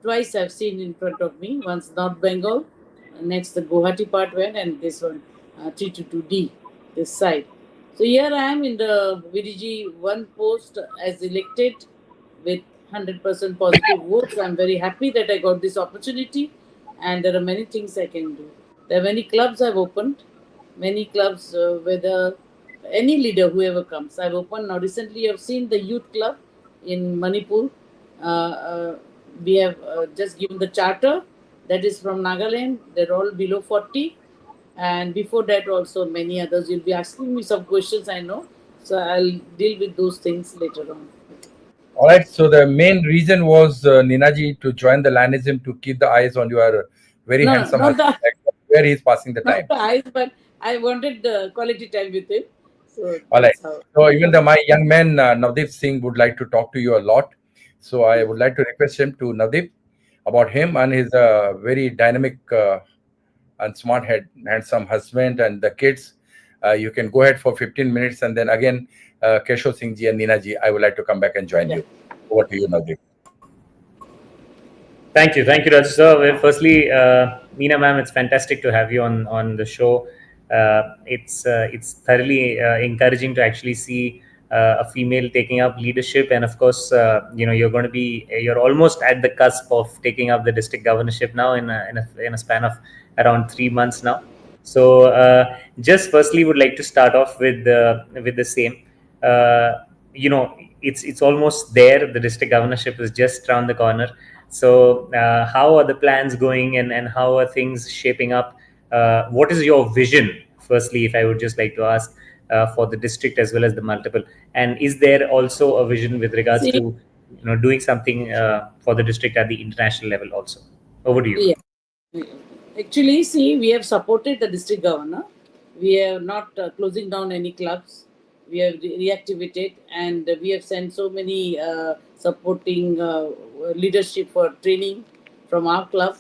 Twice I've seen in front of me. Once North Bengal, next the Guwahati part went, and this one 322D, this side. So here I am in the VDG 1 post as elected with 100% positive votes. I'm very happy that I got this opportunity, and there are many things I can do. There are many clubs I've opened, many clubs, whether any leader, whoever comes, I've opened. Now recently I've seen the youth club in Manipur. We have just given the charter, that is from Nagaland. They're all below 40. And before that also many others. You'll be asking me some questions, I know. So I'll deal with those things later on. All right. So the main reason was Ninaji to join the Lionism to keep the eyes on your very handsome husband, where he's passing the time. Not the eyes, but I wanted the quality time with him. So all right. So even my young man Navdeep Singh would like to talk to you a lot. So I would like to request him to Navdeep about him and his very dynamic and smart handsome husband and the kids. You can go ahead for 15 minutes, and then again, Keshav Singh ji and Nina ji, I would like to come back and join you. Over to you, Navdeep. Thank you, Raj sir. Well, firstly, Meena ma'am, it's fantastic to have you on the show. It's thoroughly encouraging to actually see a female taking up leadership, and of course, you're almost at the cusp of taking up the district governorship now in a span of around 3 months now. So, just firstly, would like to start off with the same. It's almost there. The district governorship is just around the corner. So, how are the plans going, and how are things shaping up? What is your vision, firstly, if I would just like to ask, for the district as well as the multiple? And is there also a vision with regards See, to doing something for the district at the international level also? Over to you. yeah. Actually, see, we have supported the district governor. We are not closing down any clubs. We have reactivated, and we have sent so many supporting leadership for training from our club.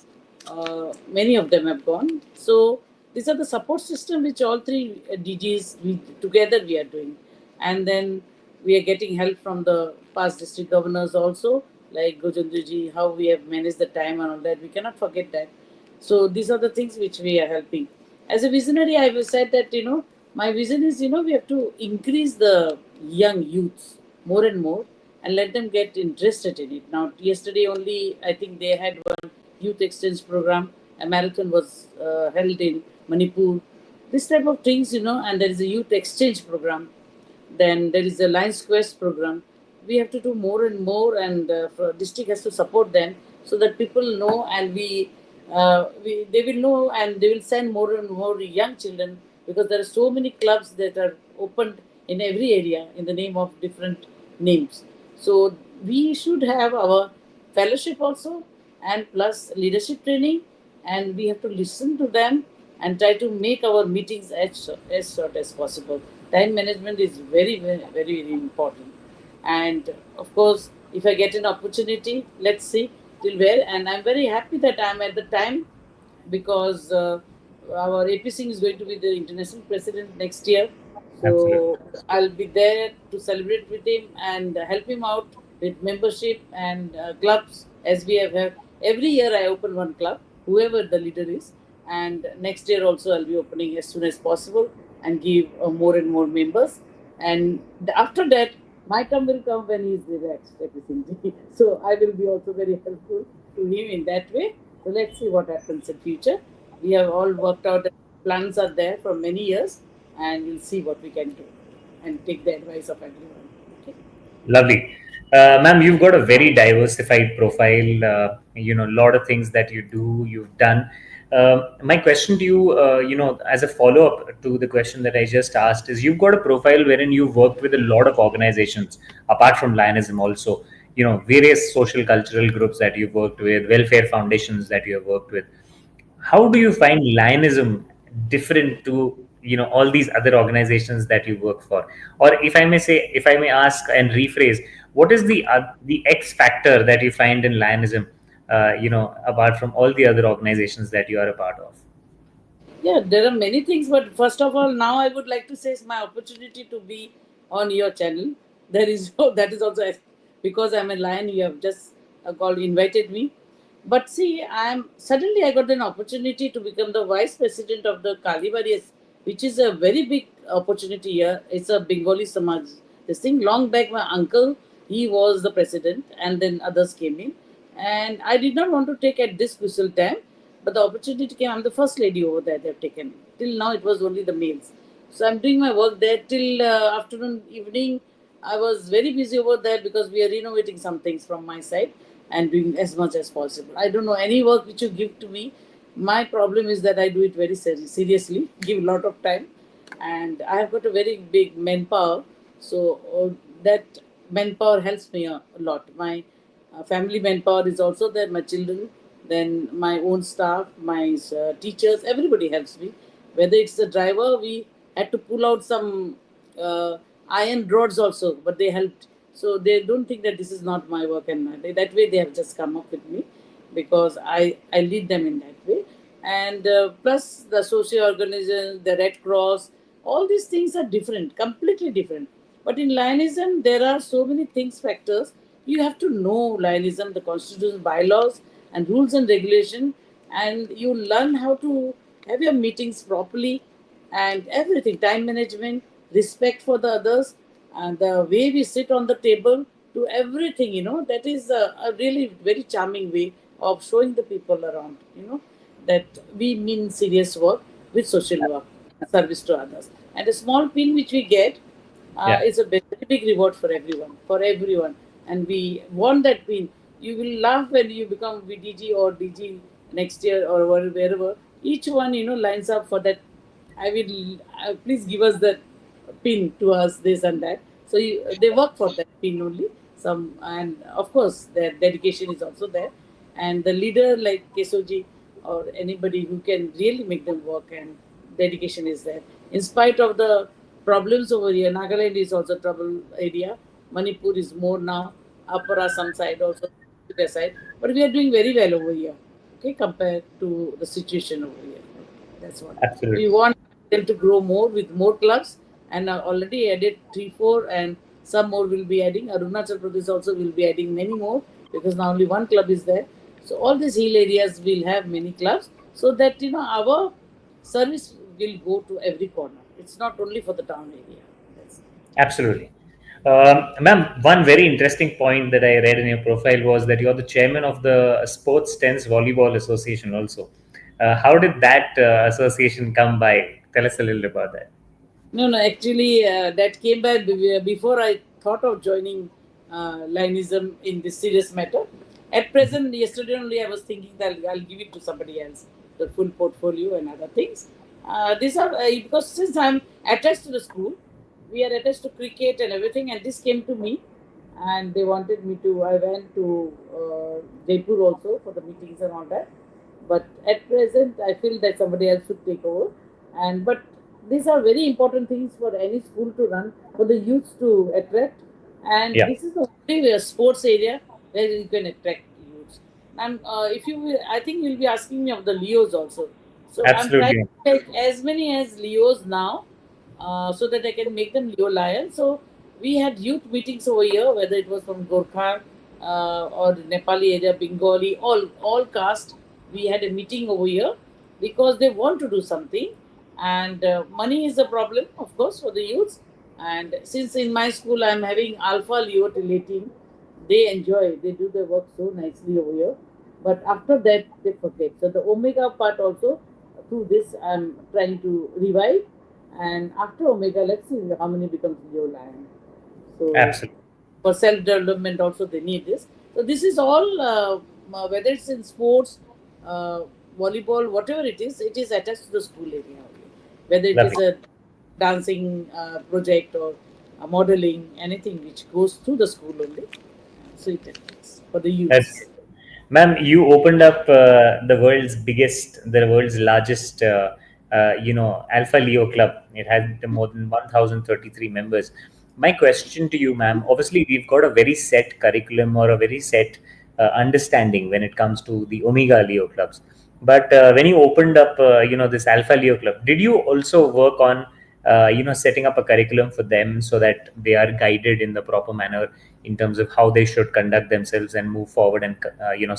Many of them have gone. So these are the support system which all three DGs together we are doing, and then we are getting help from the past district governors also, like Gojendra how we have managed the time and all that. We cannot forget that. So these are the things which we are helping. As a visionary, I have said that, my vision is, we have to increase the young youths more and more and let them get interested in it. Now, yesterday only, I think they had one youth exchange program. A marathon was held in Manipur. This type of things, and there is a youth exchange program. Then there is a Lions Quest program. We have to do more and more, and district has to support them so that people know, and they will know, and they will send more and more young children, because there are so many clubs that are opened in every area in the name of different names. So we should have our fellowship also, and plus leadership training, and we have to listen to them and try to make our meetings as short as possible. Time management is very, very, very, very important. And of course, if I get an opportunity, let's see till where. And I'm very happy that I'm at the time, because our AP Singh is going to be the international president next year. So Absolutely. I'll be there to celebrate with him and help him out with membership and clubs, as we have had. Every year I open one club, whoever the leader is. And next year also I'll be opening as soon as possible and give more and more members. And after that, my time will come when he is relaxed, everything. So I will be also very helpful to him in that way. So let's see what happens in future. We have all worked out, plans are there for many years, and we'll see what we can do and take the advice of everyone. Okay. Lovely. Ma'am, you've got a very diversified profile. A lot of things that you've done. My question to you, as a follow-up to the question that I just asked, is you've got a profile wherein you've worked with a lot of organizations, apart from Lionism also, various social cultural groups that you've worked with, welfare foundations that you have worked with. How do you find Lionism different to all these other organizations that you work for? Or if I may ask and rephrase, what is the X factor that you find in Lionism, apart from all the other organizations that you are a part of? Yeah, there are many things, but first of all, now I would like to say it's my opportunity to be on your channel. There is that is also because I'm a lion. You have just invited me. But see, I got an opportunity to become the vice president of the Kalibari, which is a very big opportunity here. It's a Bengali Samaj. This thing long back, my uncle, he was the president, and then others came in, and I did not want to take at this crucial time, but the opportunity came. I'm the first lady over there. They've taken till now. It was only the males. So I'm doing my work there till afternoon, evening. I was very busy over there because we are renovating some things from my side and doing as much as possible. I don't know any work which you give to me. My problem is that I do it very seriously, give a lot of time, and I have got a very big manpower. So that manpower helps me a lot. My family manpower is also there, my children, then my own staff, my teachers, everybody helps me. Whether it's the driver, we had to pull out some iron rods also, but they helped. So they don't think that this is not my work, and that way they have just come up with me, because I lead them in that way. And plus the social organization, the Red Cross, all these things are different, completely different. But in Lionism, there are so many things, factors. You have to know Lionism, the constitution, bylaws, and rules and regulation, and you learn how to have your meetings properly, and everything, time management, respect for the others, and the way we sit on the table, to everything, that is a really very charming way of showing the people around, that we mean serious work with social work, service to others. And a small pin which we get Yeah. is a very big reward for everyone. And we want that pin. You will laugh when you become VDG or DG next year or wherever. Each one, lines up for that. I will please give us that pin to us, this and that. So they work for that pin only. Some, and of course their dedication is also there. And the leader like Kesoji or anybody who can really make them work, and dedication is there. In spite of the problems over here, Nagaland is also trouble area. Manipur is more now. Upper Assam side also, their side. But we are doing very well over here, okay, compared to the situation over here. That's what Absolutely. we want them to grow more with more clubs, and already added 3-4, and some more will be adding. Arunachal Pradesh also will be adding many more, because now only one club is there. So all these hill areas will have many clubs, so that our service will go to every corner. It's not only for the town area. That's Absolutely. Ma'am, one very interesting point that I read in your profile was that you're the chairman of the Sports Tennis Volleyball Association also. How did that association come by? Tell us a little about that. No, actually, that came by before I thought of joining Lionism in this serious matter. At present, yesterday only I was thinking that I'll give it to somebody else, the full portfolio and other things. These are because since I'm attached to the school, we are attached to cricket and everything, and this came to me, and they wanted me to. I went to Jaipur also for the meetings and all that. But at present, I feel that somebody else should take over. But these are very important things for any school to run, for the youth to attract. And Yeah. this is the only sports area where you can attract youths. And if you will, I think you'll be asking me of the Leos also. So I'm trying Absolutely. to take as many as Leos now, so that I can make them Leo Lions. So we had youth meetings over here, whether it was from Gorkha or Nepali area, Bengali, all caste. We had a meeting over here because they want to do something, and money is a problem, of course, for the youths. And since in my school I'm having Alpha Leo till 18, they enjoy, they do their work so nicely over here. But after that, they forget. So the Omega part also, through this, I'm trying to revive. And after Omega, let's see how many becomes Leo Lion. So Absolutely. for self development also they need this. So this is all whether it's in sports, uh, volleyball, whatever it is attached to the school area only. Whether it is Lovely. a dancing project or a modeling, anything which goes through the school only. So it is for the youths. Ma'am, you opened up the world's largest, Alpha Leo club. It has more than 1,033 members. My question to you, ma'am, obviously we've got a very set curriculum or a very set understanding when it comes to the Omega Leo clubs. But when you opened up, this Alpha Leo club, did you also work on, setting up a curriculum for them so that they are guided in the proper manner in terms of how they should conduct themselves and move forward and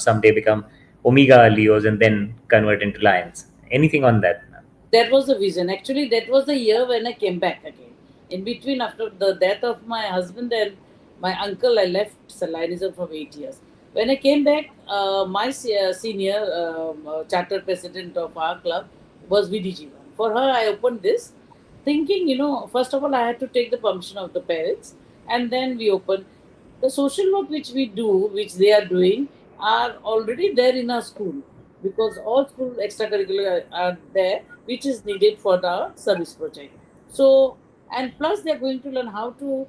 someday become Omega Leos and then convert into Lions? Anything on that? That was the vision. Actually, that was the year when I came back again. In between, after the death of my husband and my uncle, I left Salionism for 8 years. When I came back, my senior charter president of our club was VDG1. For her, I opened this, thinking, first of all, I had to take the permission of the parents, and then we opened. The social work which we do, which they are doing, are already there in our school, because all school extracurricular are there, which is needed for the service project. So, and plus they are going to learn how to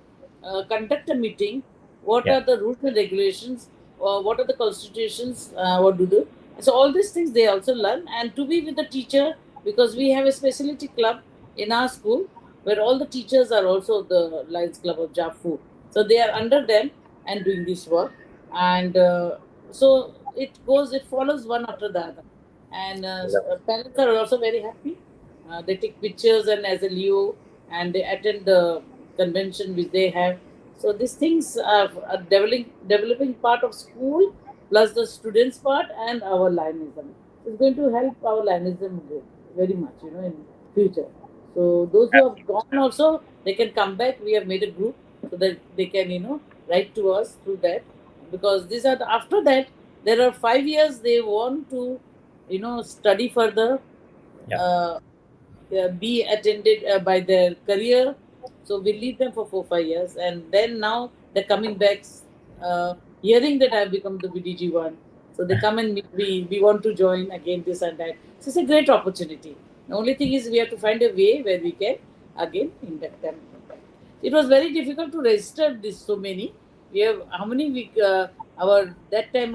conduct a meeting, what Yeah. are the rules and regulations, what are the constitutions, what do they. So all these things they also learn, and to be with the teacher, because we have a specialty club in our school where all the teachers are also the Lions Club of Jafu. So they are under them and doing this work, and so it follows one after the other. And parents are also very happy. They take pictures and as a Leo, and they attend the convention which they have. So these things are a developing part of school, plus the students part and our Lionism. It's going to help our Lionism very much, in future. So those who have gone also, they can come back. We have made a group so that they can, write to us through that. Because these are after that, there are 5 years they want to, study further, Yeah. uh, be attended by their career. So we leave them for 4 5 years, and then now they're coming back, uh, hearing that I've become the BDG one. So they come and meet me. We want to join again, this and that. So it's a great opportunity. The only thing is we have to find a way where we can again induct them. It was very difficult to register this so many. We have how many we our that time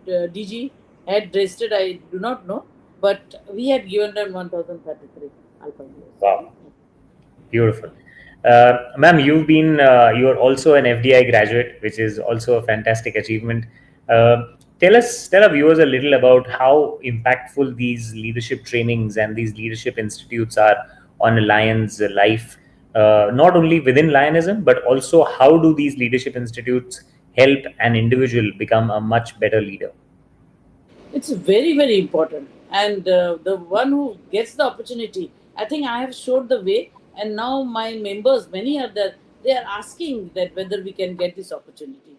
DG had registered. I do not know, but we had given them 1033 alpha years. Wow. Beautiful. Ma'am, you are also an FDI graduate, which is also a fantastic achievement. Tell our viewers a little about how impactful these leadership trainings and these leadership institutes are on a Lion's life, not only within Lionism, but also how do these leadership institutes help an individual become a much better leader? It's very, very important. And the one who gets the opportunity, I think I have showed the way. And now my members, many are there, they are asking that whether we can get this opportunity.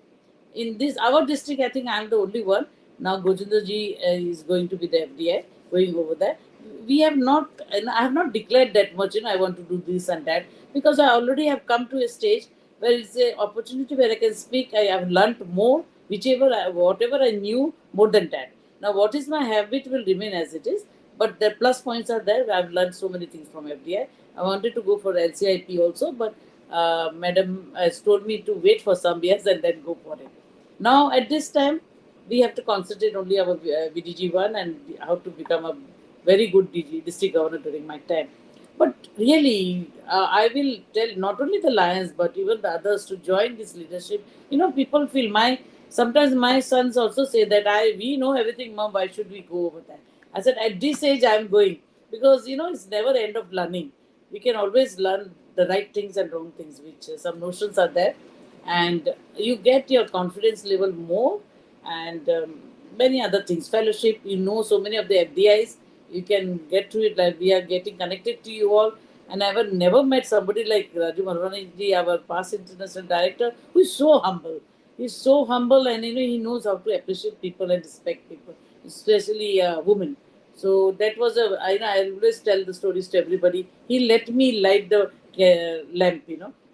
In this, our district, I think I am the only one. Now Gojinderji is going to be the FDI, going over there. We have not, and I have not declared that much, I want to do this and that, because I already have come to a stage where it's an opportunity where I can speak. I have learnt more, whatever I knew, more than that. Now, what is my habit will remain as it is, but the plus points are there. I've learned so many things from FDI. I wanted to go for LCIP also, but Madam has told me to wait for some years and then go for it. Now, at this time, we have to concentrate only our VDG one and how to become a very good district governor during my time. But really, I will tell not only the Lions, but even the others to join this leadership. People feel sometimes my sons also say that we know everything, Mom, why should we go over that? I said, at this age, I'm going because, it's never end of learning. We can always learn the right things and wrong things, which some notions are there. And you get your confidence level more and many other things. Fellowship, so many of the FDIs, you can get to it like we are getting connected to you all. And I've never met somebody like Raju Marwani, our past international director, who is so humble. He's so humble, and he knows how to appreciate people and respect people, especially women. So that was I always tell the stories to everybody. He let me light the lamp.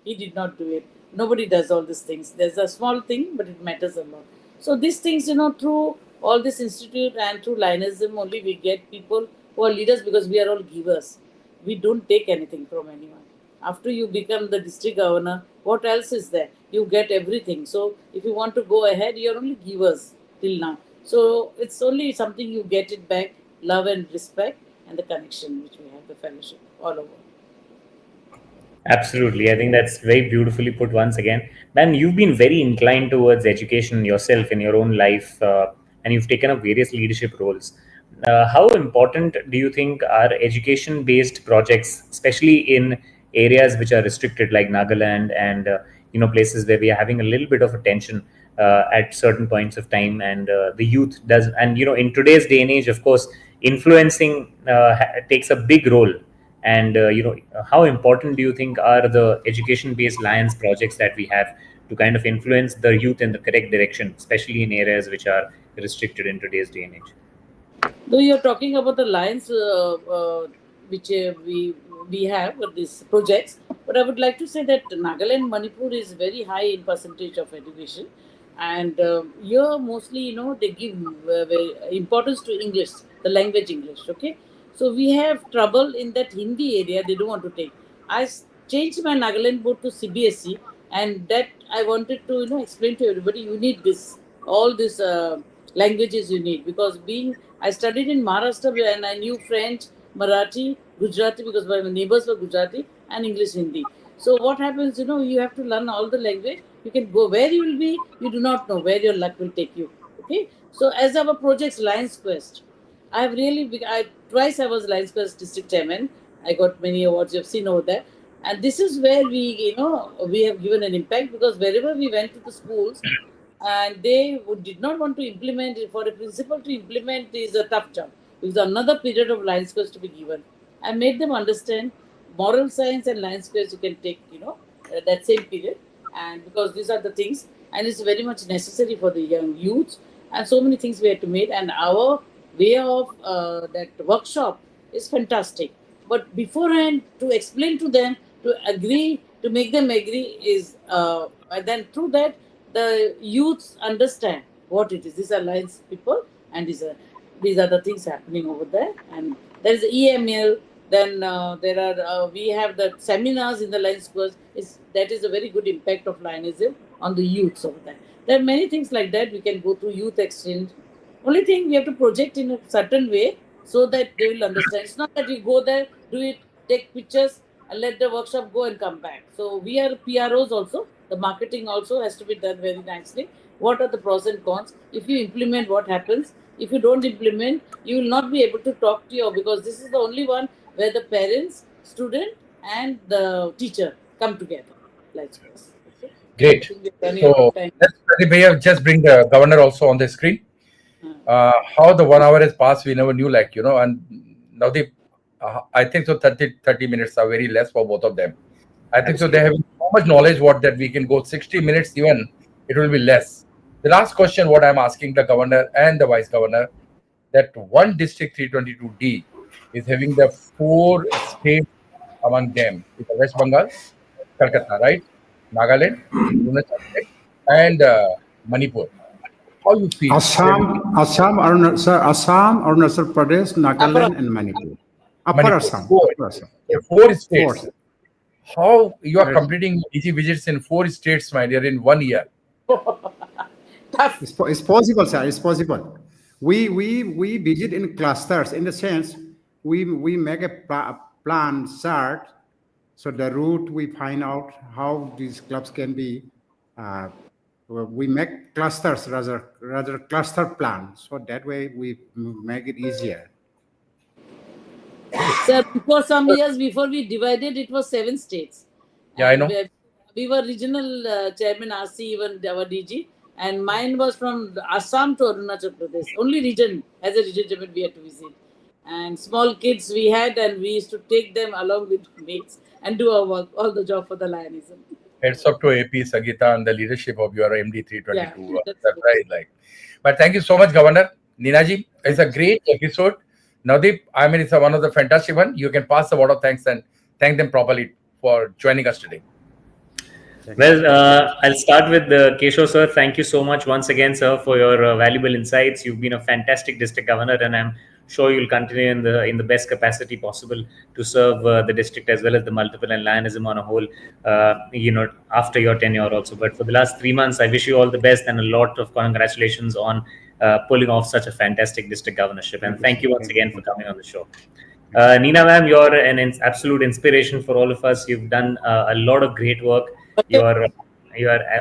He did not do it. Nobody does all these things. There's a small thing, but it matters a lot. So these things, through all this institute and through Lionism only we get people who are leaders, because we are all givers. We don't take anything from anyone. After you become the district governor, what else is there? You get everything. So if you want to go ahead, you're only givers till now. So it's only something you get it back, love and respect, and the connection which we have, the fellowship all over. Absolutely. I think that's very beautifully put once again. Man, you've been very inclined towards education yourself in your own life, and you've taken up various leadership roles. How important do you think are education based projects, especially in areas which are restricted like Nagaland and places where we are having a little bit of a tension at certain points of time, and the youth does, and in today's day and age, of course, influencing takes a big role. And how important do you think are the education based Lions projects that we have to kind of influence the youth in the correct direction, especially in areas which are restricted in today's day and age? Though you're talking about the Lions which we have with these projects, but I would like to say that Nagaland, Manipur is very high in percentage of education, and here mostly they give importance to English, the language English. Okay, so we have trouble in that Hindi area. They don't want to take. I changed my Nagaland board to CBSE, and that I wanted to explain to everybody. You need this, all these languages you need, because I studied in Maharashtra and I knew French, Marathi, Gujarati, because my neighbors were Gujarati, and English, Hindi. So what happens, you have to learn all the language. You can go where you will be. You do not know where your luck will take you. Okay. So as our projects, Lions Quest, I have twice I was Lions Quest district chairman. I got many awards you have seen over there. And this is where we have given an impact, because wherever we went to the schools, and they did not want to implement it. For a principal to implement is a tough job. It's another period of Lions Quest to be given. I made them understand moral science and line squares you can take, that same period. And because these are the things, and it's very much necessary for the young youth, and so many things we had to make. And our way of that workshop is fantastic. But beforehand, to explain to them, to agree, to make them agree is, and then through that, the youths understand what it is. These are lines people, and these are the things happening over there. And there is EML. Then there are we have the seminars in the Lions course. That is a very good impact of Lionism on the youths over there. There are many things like that. We can go through youth exchange. Only thing we have to project in a certain way so that they will understand. It's not that we go there, do it, take pictures, and let the workshop go and come back. So we are PROs also. The marketing also has to be done very nicely. What are the pros and cons? If you implement, what happens? If you don't implement, you will not be able to talk to you, because this is the only one where the parents, student, and the teacher come together. Like this. Okay? Great. So let's just bring the governor also on the screen. How the 1 hour has passed, we never knew, and now I think so 30 minutes are very less for both of them. I think so they have so much knowledge that we can go 60 minutes even, it will be less. The last question what I'm asking the governor and the vice governor, that one district 322D is having the 4 states among them. It's West Bengal, Calcutta, right? Nagaland, and Manipur. How you feel? Assam, Arunachal Pradesh, Nagaland, and Manipur. Upper Assam. 4 states. How you are completing DG visits in 4 states, my dear, in 1 year? It's possible, sir. It's possible. We visit in clusters, in the sense we make a plan chart. So the route we find out how these clubs can be. We make clusters, rather cluster plan. So that way we make it easier. Sir, before some years, before we divided, it was 7 states. Yeah, I know. We were regional chairman, RC, even our DG, and mine was from Assam to Arunachal Pradesh. Only region, as a region chairman, we had to visit. And small kids we had, and we used to take them along with mates and do our work, all the job for the Lionism. Heads up to AP Sagita and the leadership of your MD 322. Yeah, that's right. But thank you so much, Governor. Ninaji, it's a great episode. Navdeep, I mean, it's one of the fantastic one. You can pass the word of thanks and thank them properly for joining us today. Well, I'll start with Keshav sir. Thank you so much once again, sir, for your valuable insights. You've been a fantastic district governor, and I'm sure you'll continue in the best capacity possible to serve the district as well as the multiple and Lionism on a whole. After your tenure also. But for the last 3 months, I wish you all the best and a lot of congratulations on pulling off such a fantastic district governorship. And thank you once again for coming on the show. Nina ma'am, you're an absolute inspiration for all of us. You've done a lot of great work. You are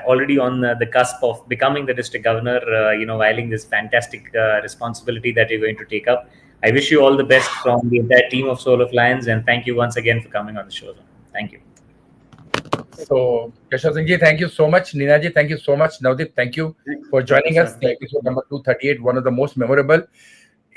already on the cusp of becoming the district governor, whiling this fantastic responsibility that you're going to take up. I wish you all the best from the entire team of Soul of Lions, and thank you once again for coming on the show. Thank you. So, Keshav Singh ji, thank you so much. Nina ji, thank you so much. Navdeep, thank you for joining us. Episode number 238, one of the most memorable.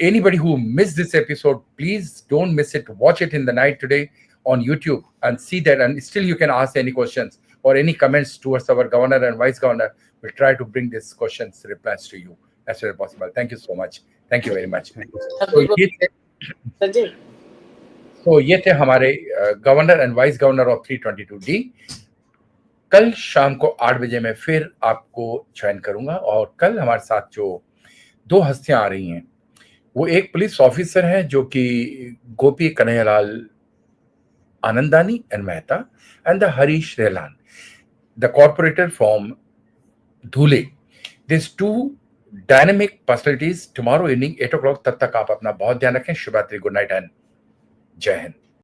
Anybody who missed this episode, please don't miss it. Watch it in the night today on YouTube and see that. And still you can ask any questions or any comments towards our governor and vice governor. We'll try to bring these questions, replies to you as soon as possible. Thank you so much. Thank you very much. तो ये थे हमारे governor and vice governor of 322D. कल शाम को 8 बजे मैं फिर आपको ज्वाइन करूंगा, और कल हमारे साथ जो 2 हस्तियां आ रही हैं, वो एक पुलिस ऑफिसर है जो कि Gopi Kanhaiyalal Anandani and Mehta, and the Harish Relan, the corporator from Dhule. This 2 dynamic personalities tomorrow evening 8 o'clock. तब तक आप अपना बहुत ध्यान रखें. शुभ रात्रि, गुड नाइट एंड जय हिंद.